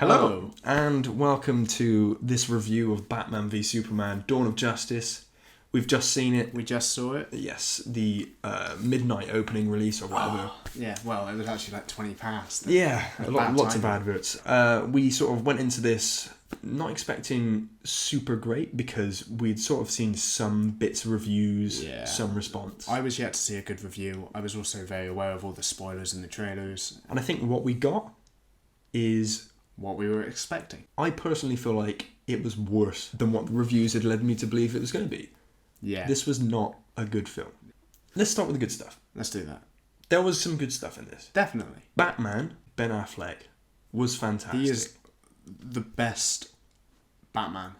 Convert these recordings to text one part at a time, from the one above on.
Hello, and welcome to this review of Batman v Superman: Dawn of Justice. We've just seen it. We just saw it. Yes, the midnight opening release or whatever. Yeah, well, it was actually like 20 past. Yeah, lots of timing. adverts. We sort of went into this not expecting super great because we'd sort of seen some bits of reviews, Yeah. some response. I was yet to see a good review. I was also very aware of all the spoilers in the trailers, And I think what we got is, what we were expecting. I personally feel like it was worse than what the reviews had led me to believe it was going to be. Yeah, This was not a good film. Let's start with the good stuff. let's do that. There was some good stuff in this. Definitely. Batman, Ben Affleck, was fantastic. He is the best Batman.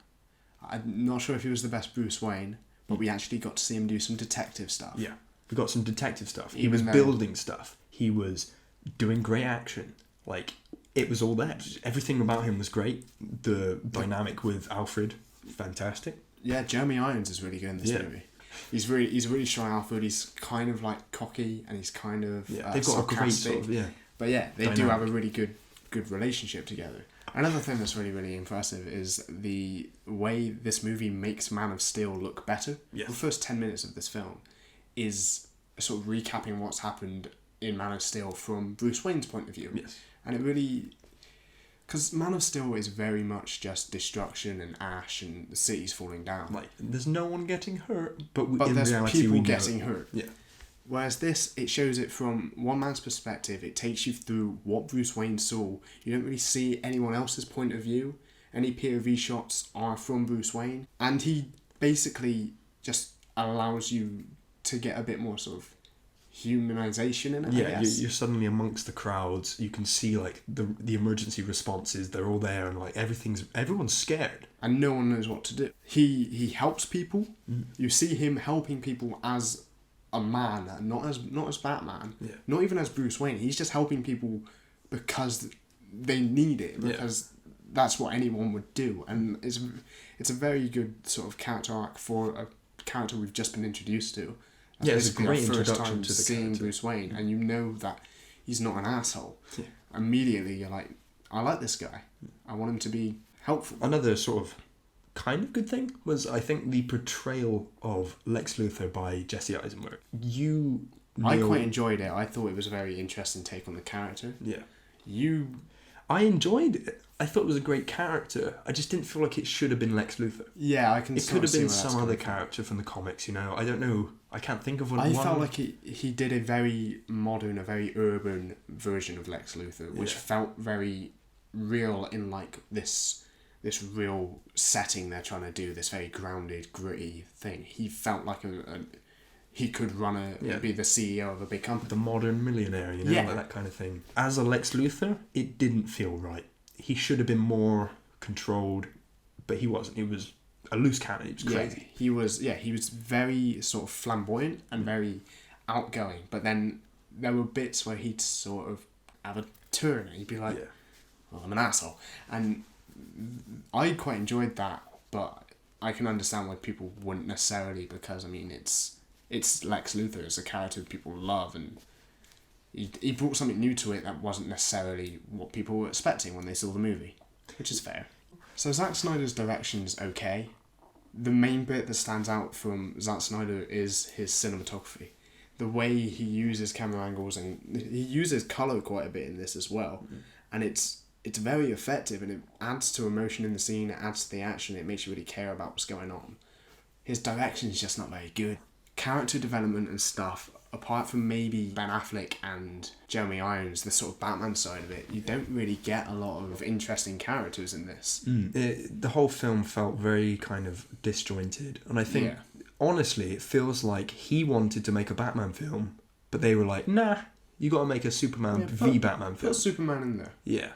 I'm not sure if he was the best Bruce Wayne, but we actually got to see him do some detective stuff. Yeah, we got some detective stuff. He Even was though- building stuff. He was doing great action. Like, it was all there. Everything about him was great. The dynamic with Alfred, fantastic. Yeah, Jeremy Irons is really good in this Yeah. movie. He's a really strong Alfred. He's kind of like cocky and he's kind of Yeah, they've got a great sarcastic. sort of, yeah. But yeah, they do dynamic. have a really good relationship together. Another thing that's really impressive is the way this movie makes Man of Steel look better. Yes. The first 10 minutes of this film is sort of recapping what's happened in Man of Steel from Bruce Wayne's point of view. Yes. And it really... Because Man of Steel is very much just destruction and ash and the city's falling down. Like, there's no one getting hurt, but in there's reality people we know. getting hurt. Yeah. Whereas this, it shows it from one man's perspective. It takes you through what Bruce Wayne saw. You don't really see anyone else's point of view. Any POV shots are from Bruce Wayne. And he basically just allows you to get a bit more sort of humanization in it, I Yeah, guess. you're suddenly amongst the crowds. You can see like the emergency responses. They're all there, and like everyone's scared. And no one knows what to do. He helps people. You see him helping people as a man, not as Batman. Yeah. Not even as Bruce Wayne. He's just helping people because they need it. Yeah. Because that's what anyone would do. And it's a very good sort of character arc for a character we've just been introduced to. That's Yeah, it's a basically great our first introduction time to the seeing character. Bruce Wayne, and you know that he's not an asshole. Yeah. Immediately, you're like, I like this guy. I want him to be helpful. Another sort of kind of good thing was, I think, the portrayal of Lex Luthor by Jesse Eisenberg. I quite enjoyed it. I thought it was a very interesting take on the character. Yeah. I enjoyed it. I thought it was a great character. I just didn't feel like it should have been Lex Luthor. I can. It could have been some other character from the comics, you know. I don't know. I can't think of one. I felt like he did a very modern, a very urban version of Lex Luthor, which Yeah. felt very real in like this real setting they're trying to do. This very grounded, gritty thing. He felt like he could be the CEO of a big company. the modern millionaire, you know, Yeah. like that kind of thing. As a Lex Luthor, it didn't feel right. He should have been more controlled, but he wasn't. He was a loose cannon. He was crazy. He was very sort of flamboyant and very outgoing. But then there were bits where he'd sort of have a turn and he'd be like, Yeah. well, I'm an asshole. And I quite enjoyed that, but I can understand why people wouldn't necessarily, because I mean it's Lex Luthor. It's a character people love, and he brought something new to it that wasn't necessarily what people were expecting when they saw the movie, which is fair. So Zack Snyder's direction's okay. The main bit that stands out from Zack Snyder is his cinematography. The way he uses camera angles, and he uses colour quite a bit in this as well. And it's very effective, and it adds to emotion in the scene, it adds to the action, it makes you really care about what's going on. His direction is just not very good. Character development and stuff, apart from maybe Ben Affleck and Jeremy Irons, the sort of Batman side of it, you don't really get a lot of interesting characters in this. The whole film felt very kind of disjointed, and I think, honestly, it feels like he wanted to make a Batman film, but they were like, nah, you got to make a Superman v Batman film. Put Superman in there. Yeah.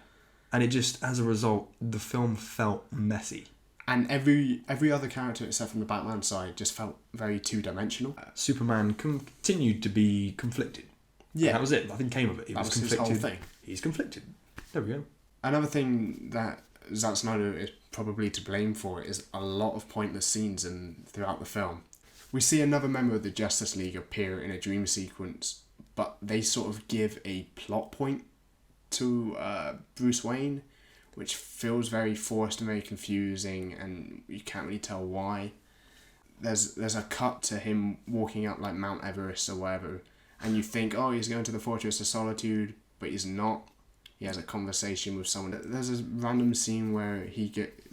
And it just, as a result, the film felt messy. And every other character except from the Batman side just felt very two-dimensional. Superman continued to be conflicted. Yeah. And that was it. Nothing came of it. He That was was his conflicted. whole thing. He's conflicted. There we go. Another thing that Zack Snyder is probably to blame for is a lot of pointless scenes throughout the film. We see another member of the Justice League appear in a dream sequence, but they sort of give a plot point to Bruce Wayne, which feels very forced and very confusing, and you can't really tell why. There's a cut to him walking up like Mount Everest or whatever, and you think, oh, he's going to the Fortress of Solitude, but he's not. He has a conversation with someone. There's a random scene where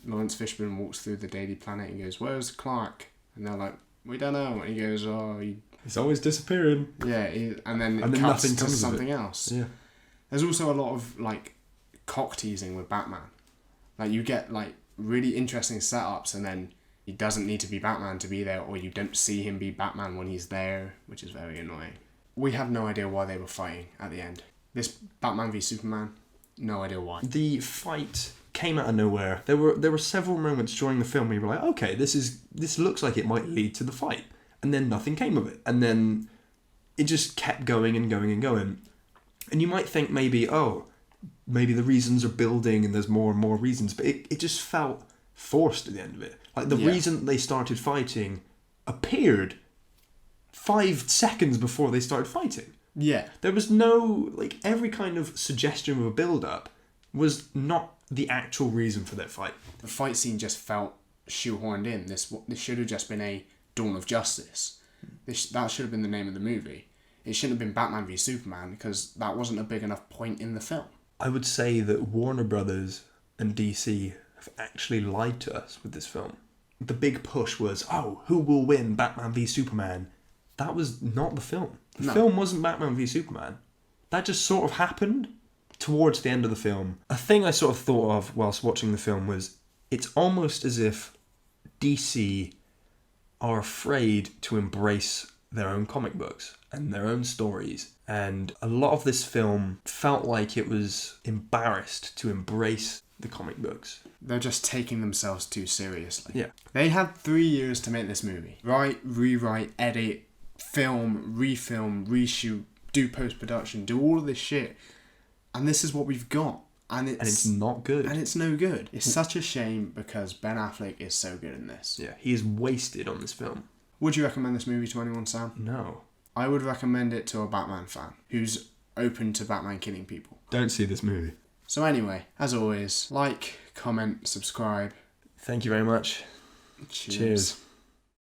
Lawrence Fishburne walks through the Daily Planet and goes, "Where's Clark?" And they're like, "We don't know." And he goes, "Oh, he's always disappearing." Yeah, and then it cuts to something else. Yeah. There's also a lot of like cock teasing with Batman. Like you get like really interesting setups, and then he doesn't need to be Batman to be there, or you don't see him be Batman when he's there, which is very annoying. We have no idea why they were fighting at the end. This Batman v Superman, no idea why. The fight came out of nowhere. There were several moments during the film where you were like, okay, this looks like it might lead to the fight, and then nothing came of it, and then it just kept going and going and going, and you might think maybe the reasons are building and there's more and more reasons, but it just felt forced at the end of it. Like the reason they started fighting appeared 5 seconds before they started fighting. Yeah. There was no, like, every kind of suggestion of a build-up was not the actual reason for that fight. The fight scene just felt shoehorned in. This should have just been a Dawn of Justice. That should have been the name of the movie. It shouldn't have been Batman v Superman, because that wasn't a big enough point in the film. I would say that Warner Brothers and DC have actually lied to us with this film. The big push was, who will win Batman v Superman? That was not the film. The film wasn't Batman v Superman. That just sort of happened towards the end of the film. A thing I sort of thought of whilst watching the film was, it's almost as if DC are afraid to embrace their own comic books and their own stories. And a lot of this film felt like it was embarrassed to embrace the comic books. They're just taking themselves too seriously. Yeah. They had 3 years to make this movie. Write, rewrite, edit, film, refilm, reshoot, do post-production, do all of this shit. And this is what we've got. And it's not good. And it's no good. It's such a shame because Ben Affleck is so good in this. Yeah, he is wasted on this film. Would you recommend this movie to anyone, Sam? No. I would recommend it to a Batman fan who's open to Batman killing people. Don't see this movie. So anyway, as always, like, comment, subscribe. Thank you very much. Cheers.